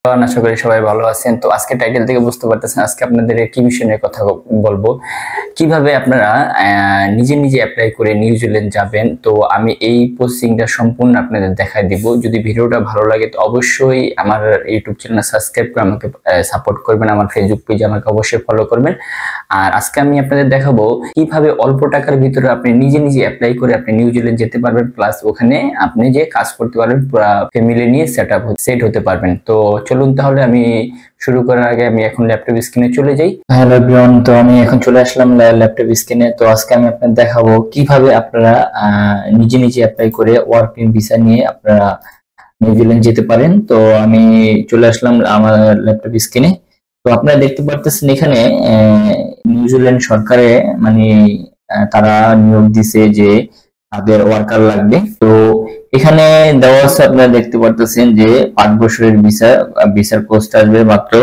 আশা করি সবাই ভালো আছেন। তো আজকে টাইটেল থেকে বুঝতে পারতেছেন আজকে আপনাদের কি বিষয় নিয়ে কথা বলবো, কিভাবে আপনারা নিজে নিজে অ্যাপ্লাই করে নিউজিল্যান্ড যাবেন। তো আমি এই পোস্টিংটা সম্পূর্ণ আপনাদের দেখাই দিব। যদি ভিডিওটা ভালো লাগে তো অবশ্যই আমার ইউটিউব চ্যানেল সাবস্ক্রাইব করে আমাকে সাপোর্ট করবেন, আমার ফেসবুক পেজে আমাকে অবশ্যই ফলো করবেন। আর আজকে আমি আপনাদের দেখাবো কিভাবে অল্প টাকার ভিতরে আপনি নিজে নিজে অ্যাপ্লাই করে আপনি নিউজিল্যান্ড যেতে পারবেন, প্লাস ওখানে আপনি যে কাজ করতে পারবেন, পুরো ফ্যামিলি নিয়ে সেট হতে পারবেন। তো চলুন তাহলে আমি শুরু করার আগে আমি এখন ল্যাপটপ স্ক্রিনে চলে যাই। হ্যালো এভরিওয়ান, তো আমি এখন চলে আসলাম ল্যাপটপ স্ক্রিনে। তো আজকে আমি আপনাদের দেখাবো কিভাবে আপনারা নিজে নিজে অ্যাপ্লাই করে ওয়ার্কিং ভিসা নিয়ে আপনারা নিউজিল্যান্ড যেতে পারেন। তো আমি চলে আসলাম আমার ল্যাপটপ স্ক্রিনে। তো আপনারা দেখতে পারতেছেন এখানে নিউজিল্যান্ড সরকারে মানে তারা নিয়োগ দিছে যে তাদের ওয়ার্কার লাগবে। তো এখানে দেওয়া আছে, আপনারা দেখতে পারতেছেন যে 5 বছরের ভিসার কোস্ট আসবে মাত্র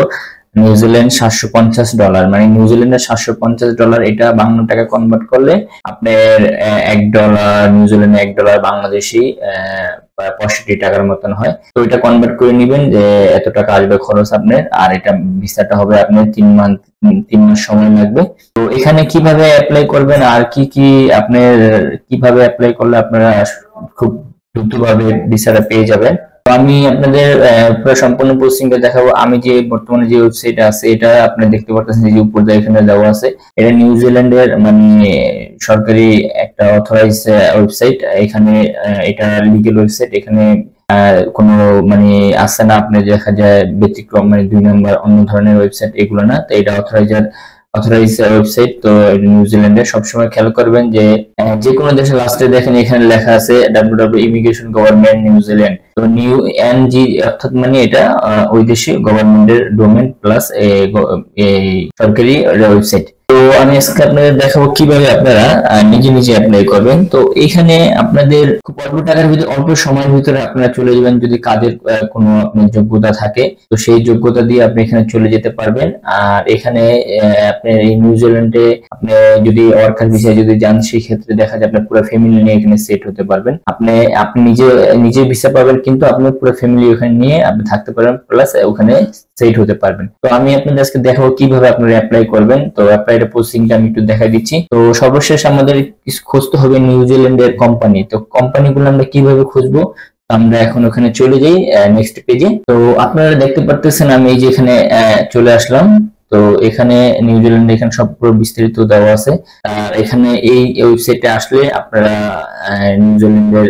নিউজিল্যান্ড $750, মানে নিউজিল্যান্ডের $750। এটা বাংলা টাকা কনভার্ট করলে আপনার $1 নিউজিল্যান্ডে $1 বাংলাদেশি প্রায় 65 টাকার মতন হয়। তো এটা কনভার্ট করে নিবেন যে এত টাকা আসবে খরচ আপনার। আর এটা ভিসাটা হবে আপনার 3 মাস সময় লাগবে। তো এখানে কিভাবে অ্যাপ্লাই করবেন আর কি আপনার কিভাবে অ্যাপ্লাই করলে আপনারা খুব দ্রুতভাবে ভিসাটা পেয়ে যাবেন। তো আমি আপনাদের পুরো সম্পূর্ণ প্রসেসিংটা দেখাবো। আমি যে বর্তমানে যে ওয়েবসাইট আছে এটা আপনি দেখতে পাচ্ছেন যে উপরে এখানে দেওয়া আছে। এটা নিউজিল্যান্ডের মানে সরকারি একটা অথরাইজ ওয়েবসাইট। এখানে এটা লিগ্যাল ওয়েবসাইট। এখানে কোনো মানে আছে না আপনি দেখা যায় ব্যতিক্রম মানে 2 নম্বর অন্য ধরনের ওয়েবসাইট, এগুলো না। তো এটা অথরাইজ ওয়েবসাইট। তো নিউজিল্যান্ডে সবসময় খেয়াল করবেন যে যে কোনো দেশে লাস্টে দেখেন এখানে লেখা আছে www ইমিগ্রেশন গভর্নমেন্ট নিউজিল্যান্ড। তো নিউ এনজি অর্থাৎ মানে এটা ওই দেশে গভর্নমেন্টের ডোমেন প্লাস সরকারি ওয়েবসাইট। তো আমি আজকে আপনাদের দেখাবো কিভাবে আপনারা নিজে নিজে অ্যাপ্লাই করবেন। তো এখানে আপনাদের খুব অল্প টাকার ভিতরে অল্প সময়ের ভিতরে আপনারা চলে যাবেন। যদি কাজের কোনো আপনার যোগ্যতা থাকে তো সেই যোগ্যতা দিয়ে আপনি এখানে চলে যেতে পারবেন। আর এখানে আপনি এই নিউজিল্যান্ডে আপনি যদি ওয়ার্কার ভিসায় যদি যান সেই ক্ষেত্রে দেখা যায় আপনার পুরো ফ্যামিলি নিয়ে এখানে সেট হতে পারবেন। আপনি নিজে ভিসা পাবেন, কিন্তু আপনি পুরো ফ্যামিলি ওখানে নিয়ে আপনি থাকতে পারবেন, প্লাস ওখানে সেট হতে পারবেন। তো আমি আপনাদের আজকে দেখাবো কিভাবে আপনারা অ্যাপ্লাই করবেন। তো অ্যাপ্লাইড পোস্টিংটা আমি একটু দেখাই দিচ্ছি। তো সর্বশেষ আমাদের খুঁজতে হবে নিউজিল্যান্ডের কোম্পানি। তো কোম্পানিগুলো আমরা কিভাবে খুঁজবো, আমরা এখন ওখানে চলে যাই নেক্সট পেজে। তো আপনারা দেখতে পারতেছেন আমি এই যে এখানে চলে আসলাম। তো এখানে নিউজিল্যান্ডে এখানে সব পুরো বিস্তারিত দেওয়া আছে। আর এখানে এই ওয়েবসাইটে আসলে আপনারা নিউজিল্যান্ডের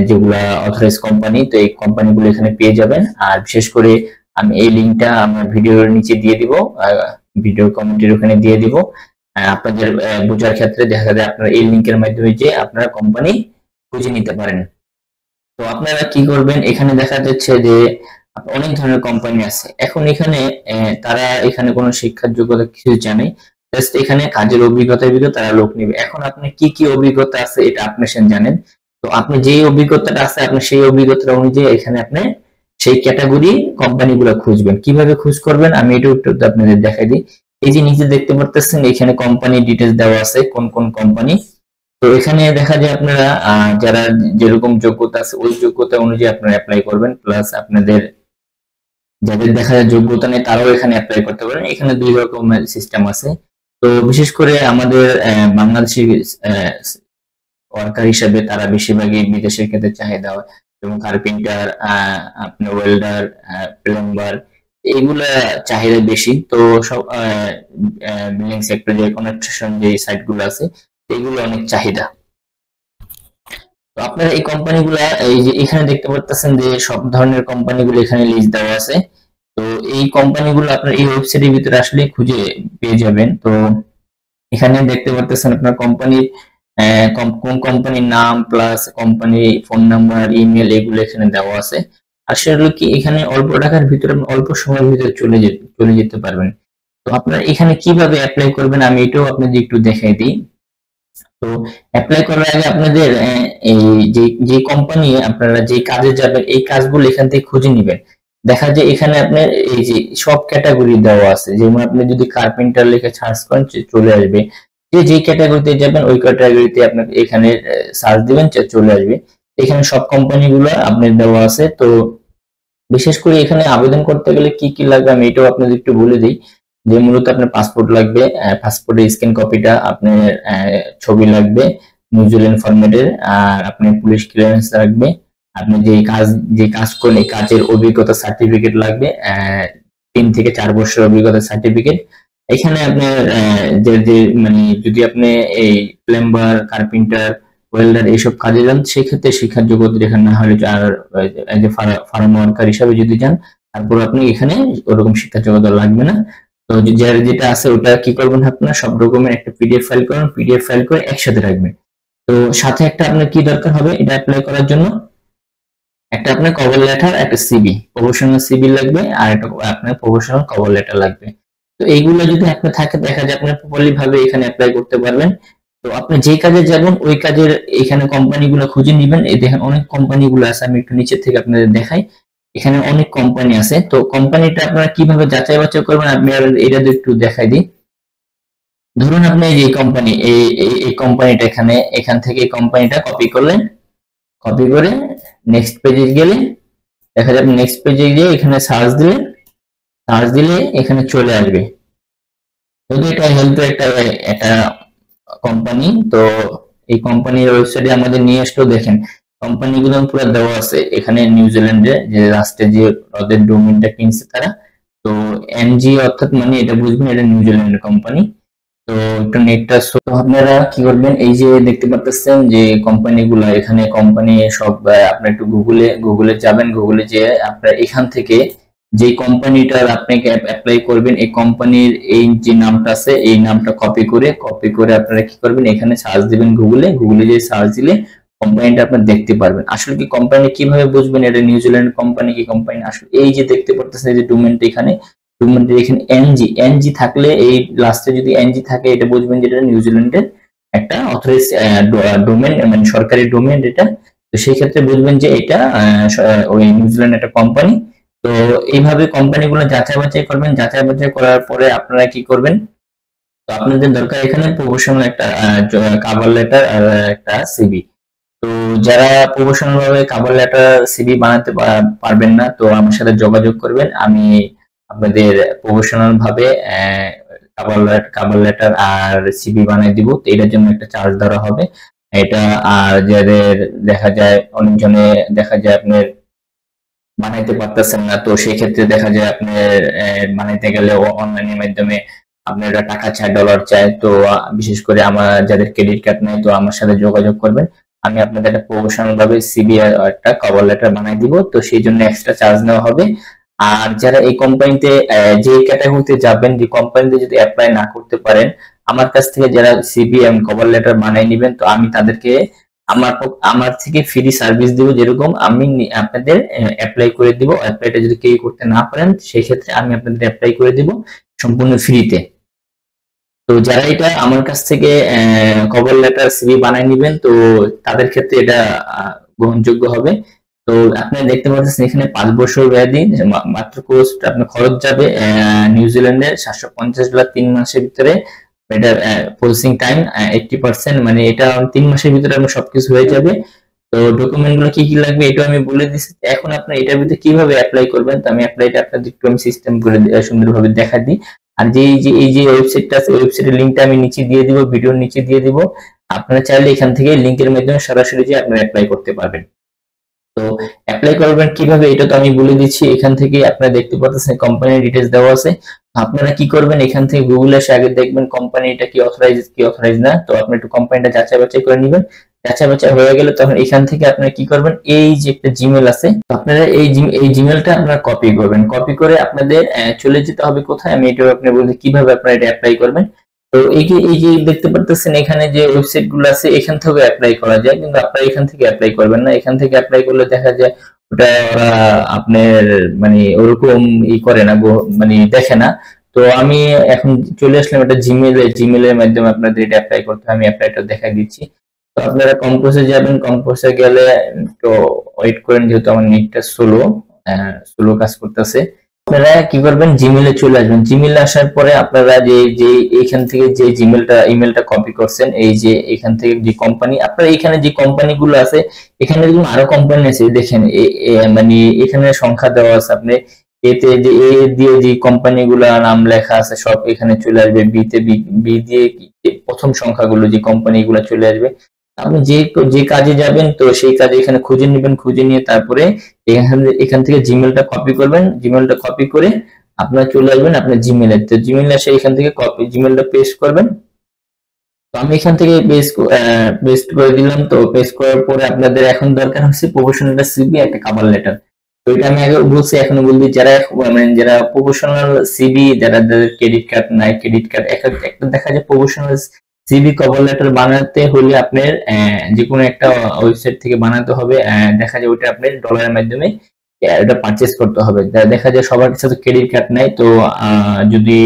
যেগুলা অথরাইজ কোম্পানি, তো এই কোম্পানিগুলো এখানে পেয়ে যাবেন। আর বিশেষ করে আমি এই লিঙ্কটা আমার ভিডিওর নিচে দিয়ে দিব, ভিডিও কমেন্টের ওখানে দিয়ে দিব। আপনাদের বোঝার ক্ষেত্রে দেখা যায় আপনারা এই লিঙ্কের মাধ্যমে যে আপনারা কোম্পানি খুঁজে নিতে পারেন। তো আপনারা কি করবেন, এখানে দেখা যাচ্ছে যে অনেক ধরনের কোম্পানি আছে। এখন এখানে তারা এখানে কোনো শিক্ষার যোগ্যতা কিছু জানে, জাস্ট এখানে কাজের অভিজ্ঞতার ভিতরে তারা লোক নেবে। এখন আপনি কি অভিজ্ঞতা আছে এটা আপনি জানেন। তো আপনি যে অভিজ্ঞতাটা আছে আপনি সেই অভিজ্ঞতা অনুযায়ী এখানে আপনি সেই ক্যাটাগরি কোম্পানিগুলো খুঁজবেন। কিভাবে খোঁজ করবেন আমি এটা একটু আপনাদের দেখাই দিই। এই যে নিচে দেখতে পাচ্ছেন এখানে কোম্পানি ডিটেইলস দেওয়া আছে, কোন কোন কোম্পানি। তো এখানে দেখা যায় আপনারা যারা যেরকম যোগ্যতা আছে ওই যোগ্যতা অনুযায়ী আপনারা অ্যাপ্লাই করবেন, প্লাস আপনাদের যাদের দেখা যায় যোগ্যতা নেই তারাও এখানে অ্যাপ্লাই করতে পারেন। এখানে 2 রকমের সিস্টেম আছে। তো বিশেষ করে আমাদের বাংলাদেশি ওয়ার্কার হিসেবে তারা বেশিরভাগই বিদেশের ক্ষেত্রে চাহিদা হয়, যেমন কার্পেন্টার, আপনার ওয়েল্ডার, প্লাম্বার, এইগুলা চাহিদা বেশি। তো সব বিল্ডিং সেক্টর যে কনস্ট্রাকশন যে সাইট গুলো আছে এগুলো অনেক চাহিদা। তো আপনারা এই কোম্পানিগুলা এই যে এখানে দেখতে পাচ্ছেন যে সব ধরনের কোম্পানিগুলো এখানে লিস্ট দেওয়া আছে। তো এই কোম্পানিগুলো আপনার এই ওয়েবসাইটের ভিতরে আসলে খুঁজে পেয়ে যাবেন। তো এখানে দেখতে পাচ্ছেন আপনার কোম্পানির কোন কোম্পানির নাম plus company phone number, email, এগুলো এখানে দেওয়া আছে। আর সেগুলো কি এখানে অল্প টাকার ভিতরে অল্প সময়ের ভিতরে চলে যেতে পারবেন। তো আপনারা এখানে কিভাবে অ্যাপ্লাই করবেন আমি এটাও আপনাদের একটু দেখাই দিই। তো অ্যাপ্লাই করার আগে আপনাদের এই যে কোম্পানি আপনারা যে কাজে যাবেন এই কাজগুলো এখান থেকে খুঁজে নেবেন। দেখা যায় এখানে আপনার এই যে সব ক্যাটাগরি দেওয়া আছে, যেমন আপনি যদি কার্পেন্টার লিখে সার্চ করেন চলে আসবে। যে ক্যাটাগরিতে যাবেন ওই ক্যাটাগরিতে আপনাকে এখানে সার্চ দিবেন চলে আসবে। এখানে সব কোম্পানিগুলো আপনার দেওয়া আছে। তো বিশেষ করে এখানে আবেদন করতে গেলে কি কি লাগবে আমি এটাও আপনাদের একটু বলে দিই। যে মূলত আপনার পাসপোর্ট লাগবে, পাসপোর্টের স্ক্যান কপিটা, আপনার ছবি লাগবে নিউজিল্যান্ড ফরম্যাটের, আর আপনার পুলিশ ক্লিয়ারেন্স লাগবে, আপনি যে কাজ করেন এই কাজের অভিজ্ঞতা সার্টিফিকেট লাগবে, 3 থেকে 4 বছর অভিজ্ঞতা সার্টিফিকেট। এখানে আপনার যে যে মানে যদি আপনি এই প্লাম্বার, কার্পেন্টার, ওয়েল্ডার এইসব কাজে যান সেক্ষেত্রে শিক্ষার যোগ্যতা এখানে না হলে, আর যে ফার্ম ওয়ার্কার হিসাবে যদি যান তারপর আপনি এখানে ওরকম শিক্ষার যোগ্যতা লাগবে না। তো যার যেটা আছে ওটা কি করবেন, আপনার সব ডকুমেন্ট একটা পিডিএফ ফাইল করবেন, পিডিএফ ফাইল করে একসাথে রাখবেন। তো সাথে একটা আপনার কি দরকার হবে এটা অ্যাপ্লাই করার জন্য, একটা আপনার কভার লেটার, একটা সিভি, প্রফেশনাল সিভি লাগবে, আর একটা আপনার প্রফেশনাল কভার লেটার লাগবে। তো এইগুলো যদি আপনার থাকে দেখা যায় আপনি প্রপারলি ভাবে এখানে অ্যাপ্লাই করতে পারবেন। তো আপনি যে কাজে যাবেন ওই কাজের এখানে কোম্পানিগুলো খুঁজে নেবেন। এই দেখেন অনেক কোম্পানিগুলো আছে, আমি একটু নিচে থেকে আপনাদের দেখাই। এখানে অনেক কোম্পানি আছে, তো কোম্পানিটা আপনারা কিভাবে যাচাই বাছাই করবেন আমি আর এটা একটু দেখাই দিই। ধরুন আপনি এই যে কোম্পানি, এই কোম্পানিটা এখান থেকে এই কোম্পানিটা কপি করলেন, কপি করে নেক্সট পেজে গেলে দেখা যাবে, নেক্সট পেজে গিয়ে এখানে সার্চ দিলে এখানে চলে আসবে। যদি এটা হেলথ একটা একটা কোম্পানি, তো এই কোম্পানির ওয়েবসাইটে আমাদের নিয়ে আসলো, দেখেন কোম্পানিগুলো পুরো দেওয়া আছে এখানে নিউজিল্যান্ডে যে রাষ্ট্রে যে ওদের ডোমেইনটা কিনছে তারা। তো এনজি অর্থাৎ মানে এটা বুঝবেন এটা নিউজিল্যান্ডের কোম্পানি। তো একটু নেটটা আপনারা কি করবেন, এই যে দেখতে পাচ্ছেন যে কোম্পানিগুলো এখানে কোম্পানি সব, আপনি একটু গুগলে যাবেন, গুগলে যে আপনার এখান থেকে যে কোম্পানিটার আপনাকে অ্যাপ্লাই করবেন এই কোম্পানির এই যে নামটা আছে এই নামটা কপি করে আপনারা কি করবেন এখানে সার্চ দিবেন, গুগলে যে সার্চ দিলে কোম্পানিটা আপনি দেখতে পারবেন। আসলে কি কোম্পানি কিভাবে বুঝবেন এটা নিউজিল্যান্ড কোম্পানি কি কোম্পানি, আসলে এই যে দেখতে পাচ্ছেন এই যে ডোমেইনটা এখানে, এখানে এনজি থাকলে এই লাস্টে যদি এনজি থাকে এটা বুঝবেন যে এটা নিউজিল্যান্ডের একটা অথরাইজ ডোমেন, মানে সরকারি ডোমেন এটা। তো সেই ক্ষেত্রে বুঝবেন যে এটা ওই নিউজিল্যান্ড একটা কোম্পানি। তো এইভাবে কোম্পানিগুলো যাচাই বাছাই করবেন, যাচাই বাছাই করার পরে আপনারা কি করবেন, তো আপনাদের দরকার এখানে প্রফেশনাল একটা কভার লেটার আর একটা সিভি। তো যারা প্রফেশনাল ভাবে কভার লেটার সিভি বানাতে পারবেন না তো আমার সাথে যোগাযোগ করবেন, আমি আপনাদের প্রফেশনাল ভাবে কভার লেটার আর সিভি বানিয়ে দিব। তো এটার জন্য একটা চার্জ ধরা হবে এটা। আর যাদের দেখা যায় অনেকজনে দেখা যায় আপনার বানাইতে পারতেছেন না, তো সেই ক্ষেত্রে দেখা যায় আপনার বানাইতে গেলে অনলাইনের মাধ্যমে আপনারা টাকা চায়, ডলার চায়। তো বিশেষ করে আমার যাদের ক্রেডিট কার্ড নেই তো আমার সাথে যোগাযোগ করবেন, আমি আপনাদের একটা প্রফেশনাল ভাবে সিভি আর একটা কভার লেটার বানাই দিব। তো সেই জন্য এক্সট্রা চার্জ নেওয়া হবে। আর যারা এই কোম্পানিতে যে ক্যাটাগরিতে যাবেন, যে কোম্পানিতে যদি অ্যাপ্লাই না করতে পারেন আমার কাছ থেকে যারা সিভি এবং কভার লেটার বানাই নেবেন, তো আমি তাদেরকে আমার আমার থেকে ফ্রি সার্ভিস দিব। যেরকম আমি আপনাদের অ্যাপ্লাই করে দিব, অ্যাপ্লাইটা যদি কেউ করতে না পারেন সেই ক্ষেত্রে আমি আপনাদের অ্যাপ্লাই করে দিব সম্পূর্ণ ফ্রিতে। তো যারা এটা আমার কাছ থেকে কভার লেটার সিভি বানায় নেবেন তো তাদের ক্ষেত্রে এটা গ্রহণযোগ্য হবে। তো আপনি দেখতে পাচ্ছেন এখানে 5 বছর মেয়াদি মাত্র কোর্স, আপনার খরচ যাবে নিউজিল্যান্ডের $750 3 মাসের ভিতরে। এটার প্রসেসিং টাইম 80%, মানে এটা 3 মাসের ভিতরে আপনার সবকিছু হয়ে যাবে। তো ডকুমেন্ট গুলো কি কি লাগবে এটা আমি বলে দিচ্ছি। এখন আপনার এটার ভিতরে কিভাবে অ্যাপ্লাই করবেন, তো আমি অ্যাপ্লাইটা আপনাদের একটু আমি সিস্টেম করে সুন্দরভাবে দেখা দিই। আর যে এই যে ওয়েবসাইটটা আছে ওয়েবসাইটের লিংকটা আমি নিচে দিয়ে দিব, ভিডিওর নিচে দিয়ে দিব। আপনারা চাইলে এখান থেকে লিংকের মাধ্যমে সরাসরি যে আপনারা অ্যাপ্লাই করতে পারবেন। তো অ্যাপ্লাই করবেন কিভাবে এটা তো আমি বলে দিচ্ছি। এখান থেকে আপনারা দেখতে পাচ্ছেন কোম্পানির ডিটেইলস দেওয়া আছে। আপনারা কি করবেন এখান থেকে গুগলে এসে আগে দেখবেন কোম্পানিটা কি অথরাইজ না। তো আপনি একটু কোম্পানিটা যাচাই বাছাই করে নেবেন। যাচাই বাছাই হয়ে গেলে তখন এখান থেকে আপনারা কি করবেন, এই যে একটা জিমেল আছে আপনারা এই জিমেলটা আপনারা কপি করবেন, কপি করে আপনাদের চলে যেতে হবে কোথায় আমি এটা আপনি বলতে কিভাবে আপনারা এটা অ্যাপ্লাই করবেন। তো এই যে দেখতে পারতেছেন এখানে যে ওয়েবসাইট গুলো আছে এখান থেকে অ্যাপ্লাই করা যায়, কিন্তু আপনারা এখান থেকে অ্যাপ্লাই করবেন না। এখান থেকে অ্যাপ্লাই করলে দেখা যায় ওটা ওরা আপনার মানে ওরকম করে না, মানে দেখে না। তো আমি এখন চলে আসলাম এটা জিমেলের মাধ্যমে আপনাদের এটা অ্যাপ্লাই করতে হয়, আমি অ্যাপ্লাইটা দেখাই দিচ্ছি। তো আপনারা কম্পোজে যাবেন, কম্পোজে গেলে তো ওয়েট করেন যেহেতু আমার নেটটা স্লো কাজ করতেছে। আপনারা কি করবেন, জিমেইলে চলে আসবেন। জিমেইলে আসার পরে আপনারা যে যে এখান থেকে যে ইমেলটা কপি করছেন, এই যে এখান থেকে যে কোম্পানি, আপনারা এখানে যে কোম্পানিগুলো আছে, এখানে দেখুন আরো কোম্পানি আছে, দেখেন মানে এখানে সংখ্যা দেওয়া আছে। আপনি এতে যে এ দিয়ে যে কোম্পানিগুলো নাম লেখা আছে সব এখানে চলে আসবে, বি দিয়ে প্রথম সংখ্যাগুলো যে কোম্পানিগুলো চলে আসবে। আপনি যে যে কাজে যাবেন তো সেই কাজে এখানে খুঁজে নেবেন, খুঁজে নিয়ে তারপরে এখান থেকে জিমেলটা কপি করবেন। জিমেলটা কপি করে আপনারা চলে আসবেন আপনার জিমেলে। তো জিমেলে এসে এখান থেকে কপি জিমেলটা পেস্ট করবেন। তো আমি এখান থেকে পেস্ট করে দিলাম। তো পেস্ট করার পরে আপনাদের এখন দরকার হচ্ছে প্রফেশনাল একটা সিভি, একটা কভার লেটার। তো এটা আমি আগে বলছি, এখনো বলছি, যারা মানে যারা প্রফেশনাল সিভি, যাদের ক্রেডিট কার্ড নাই, ক্রেডিট কার্ড একটা দেখা যায় প্রফেশনাল সিভি কভার লেটার বানাতে হলে আপনার যে কোনো একটা ওয়েবসাইট থেকে বানাতে হবে। দেখা যায় ওইটা আপনার ডলারের মাধ্যমে এটা পারচেজ করতে হবে। দেখা যায় সবার কাছে তো ক্রেডিট কার্ড নাই। তো যদি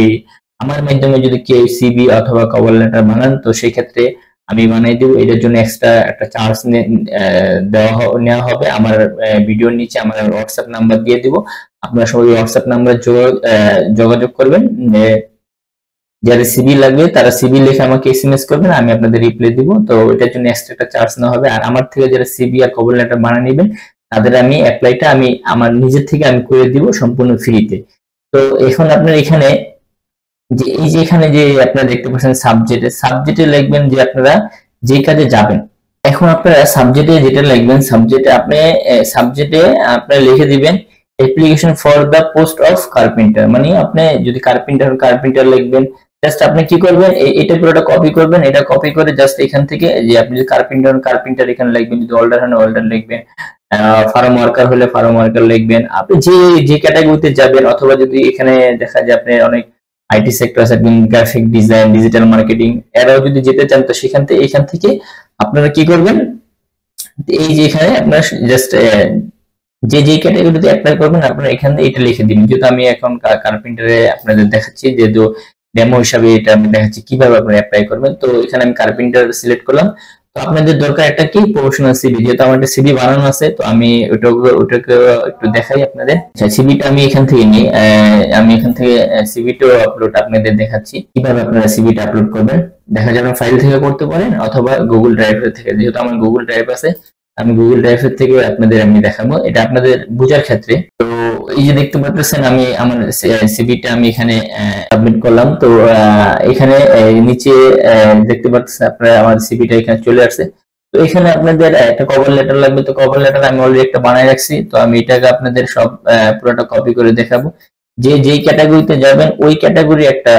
আমার মাধ্যমে যদি কেউ সিভি অথবা কভার লেটার বানান, তো সেই ক্ষেত্রে আমি বানাই দেবো। এটার জন্য এক্সট্রা একটা চার্জ নেওয়া হবে। আমার ভিডিওর নিচে আমার হোয়াটসঅ্যাপ নাম্বার দিয়ে দিব, আপনারা সবাই হোয়াটসঅ্যাপ নাম্বার যোগাযোগ করবেন। যাদের সিভি লাগবে তারা সিভি লিখে আমাকে এসএমএস করবেন, আমি আপনাদের রিপ্লাই দিব। তো এটার জন্য এক্সট্রা একটা চার্জ নেওয়া হবে। আর আমার থেকে যারা সিভি আর কভার লেটার বানিয়ে নেবেন তাদের আমি অ্যাপ্লাইটা আমি আমার নিজের থেকে আমি করে দিব সম্পূর্ণ ফ্রিতে। তো এখন আপনার এখানে যে এই যে এখানে যে আপনারা দেখতে পাচ্ছেন সাবজেক্টে লিখবেন যে আপনারা যে কাজে যাবেন। এখন আপনারা সাবজেক্টে যেটা লিখবেন, সাবজেক্টে আপনারা লিখে দিবেন application for the post of carpenter. মানে আপনি যদি কার্পেন্টার লিখবেন, জাস্ট আপনি কি করবেন, এটা পুরোটা কপি করবেন। এটা কপি করে জাস্ট এখান থেকে যে আপনি যদি কার্পেন্টার এখানে লিখবেন, যদি ওয়েল্ডার হলে ওয়েল্ডার লিখবেন, ফার্ম ওয়ার্কার হলে ফার্ম ওয়ার্কার লিখবেন। আপনি যে ক্যাটাগরিতে যাবেন, অথবা যদি এখানে দেখা যায় আপনি অনেক আইটি সেক্টর আছে, গ্রাফিক ডিজাইন, ডিজিটাল মার্কেটিং, এরাও যদি যেতে চান, তো এখান থেকে আপনারা কি করবেন, এই যে এখানে আপনারা জাস্ট যে ক্যাটাগরিতে অ্যাপ্লাই করবেন আপনারা এখানে এটা লিখে দিন। যেহেতু আমি এখন কার্পেন্টারে আপনাদের দেখাচ্ছি, যেহেতু ডেমো হিসাবে এটা আমি দেখাচ্ছি কিভাবে আপনারা অ্যাপ্লাই করবেন। তো এখানে আমি কার্পেন্টার সিলেক্ট করলাম। তো আপনাদের দরকার একটা কি প্রফেশনাল সিভি, যেহেতু আমার একটা সিভি বানানো আছে, তো আমি ওটাকে একটু দেখাই আপনাদের। সিভিটা আমি এখান থেকে নিই, আমি এখান থেকে সিভিটা আপলোড আপনাদের দেখাচ্ছি কিভাবে আপনারা সিভিটা আপলোড করবেন। দেখা যাবে ফাইল থেকে করতে পারেন অথবা গুগল ড্রাইভ থেকে। যেহেতু আমার গুগল ড্রাইভ আছে, আমি গুগল ড্রাইভের থেকে আপনাদের আমি দেখাবো, এটা আপনাদের বোঝার ক্ষেত্রে। তো এই যে দেখতে পাচ্ছেন আমি আমার সিভিটা আমি এখানে সাবমিট করলাম। তো এখানে নিচে দেখতে পাচ্ছেন আপনারা আমার সিভিটা এখানে চলে আসছে। তো এখানে আপনাদের একটা কভার লেটার লাগবে। তো কভার লেটার আমি অলরেডি একটা বানায় রাখছি। তো আমি এটাকে আপনাদের সব পুরোটা কপি করে দেখাবো। যেই ক্যাটাগরিতে যাবেন ওই ক্যাটাগরি একটা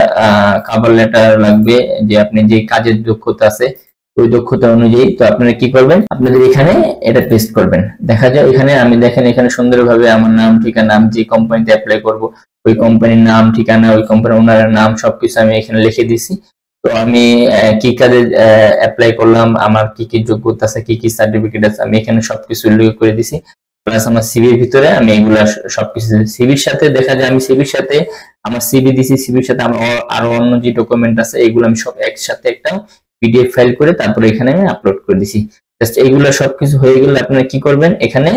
কভার লেটার লাগবে, যে আপনি যে কাজের দক্ষতা আছে ওই দক্ষতা অনুযায়ী। তো আপনারা কি করবেন, আপনাদের এখানে এটা পেস্ট করবেন। দেখা যায় এখানে আমি দেখেন এখানে সুন্দরভাবে আমার নাম ঠিকানা, যে কোম্পানিতে অ্যাপ্লাই করব ওই কোম্পানির নাম ঠিকানা, ওই কোম্পানির ওনারের নাম সবকিছু আমি এখানে লিখে দিছি। তো আমি কি কাজে অ্যাপ্লাই করলাম, আমার কি কি যোগ্যতা আছে, কি কি সার্টিফিকেট আছে, আমি এখানে সবকিছু উল্লেখ করে দিছি। প্লাস আমার সিভির ভিতরে আমি এগুলা সবকিছু সিভির সাথে দেখা যায় আমি সিভির সাথে আমার সিভি দিছি, সিভির সাথে আমার আরো অন্য যে ডকুমেন্ট আছে এগুলো আমি সব একসাথে একটা পিডিএফ ফাইল করে তারপরে এখানে আমি আপলোড করে দিছি। জাস্ট এইগুলো সবকিছু হয়ে গেলে আপনারা কি করবেন, এখানে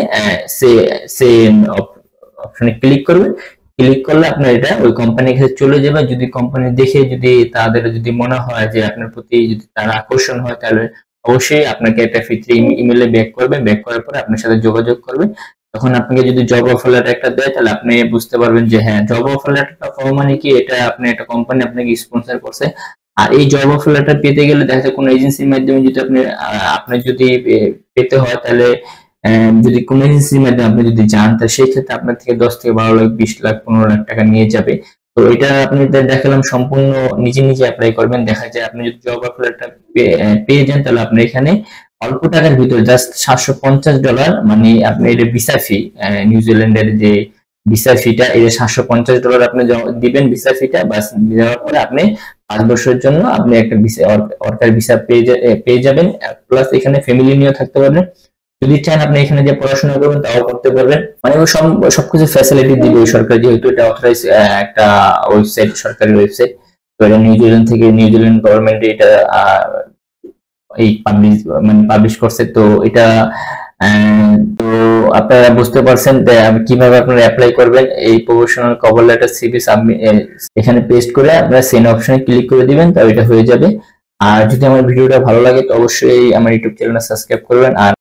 অপশনে ক্লিক করবেন। ক্লিক করলে আপনার এটা ওই কোম্পানির কাছে চলে যাবে। যদি কোম্পানি দেখে যদি তাদের যদি মনে হয় যে আপনার প্রতি যদি তার আকর্ষণ হয়, তাহলে অবশ্যই আপনাকে একটা ফ্রি ইমেলে ব্যাক করবে। ব্যাক করার পরে আপনার সাথে যোগাযোগ করবে। তখন আপনাকে যদি জব অফার লেটার একটা দেয়, তাহলে আপনি বুঝতে পারবেন যে হ্যাঁ, জব অফার লেটারটা পাওয়া মানে কি, এটা আপনি একটা কোম্পানি আপনাকে স্পন্সর করছে। আর এই জব অফার লেটার পেতে গেলে দেখা যায় কোনো এজেন্সির মাধ্যমে যদি আপনি যদি পেতে হয়, তাহলে যদি কোনো এজেন্সির মাধ্যমে আপনি যদি যান, তাহলে সেই ক্ষেত্রে আপনার থেকে 10 থেকে 12 লাখ, 20 লাখ, 15 লাখ টাকা নিয়ে যাবে। তো এটা আপনাদের দেখালাম সম্পূর্ণ নিজে অ্যাপ্লাই করবেন। দেখা যায় আপনি যদি জব অফার লেটার পেয়ে যান, তাহলে আপনি এখানে অল্প টাকার ভিতরে জাস্ট $750, মানে আপনি এটা ভিসা ফি, নিউজিল্যান্ডের যে ভিসা ফিটা, এটা $750 আপনি দিবেন ভিসা ফিটা। বাস দেওয়ার পরে আপনি 5 বছরের জন্য আপনি একটা ওয়ার্কার ভিসা পেয়ে যাবেন। প্লাস এখানে ফ্যামিলি নিয়েও থাকতে পারবেন। যদি চান আপনি এখানে যে পড়াশোনা করবেন তাও করতে পারবেন। মানে সবকিছু ফ্যাসিলিটি দিবে সরকার, যেহেতু এটা অথরাইজ একটা ওয়েবসাইট, সরকারি ওয়েবসাইট। তো এটা নিউজিল্যান্ড গভর্নমেন্ট এটা এই পাবলিশ করছে। তো এটা তো আপনারা বুঝতে পারছেন কিভাবে আপনারা অ্যাপ্লাই করবেন। এই professional cover letter CV submit এখানে পেস্ট করে আপনারা সেন্ড অপশনে ক্লিক করে দিবেন, তাহলে এটা হয়ে যাবে। আর যদি আমার ভিডিওটা ভালো লাগে তো অবশ্যই আমার ইউটিউব চ্যানেলটা সাবস্ক্রাইব করবেন। আর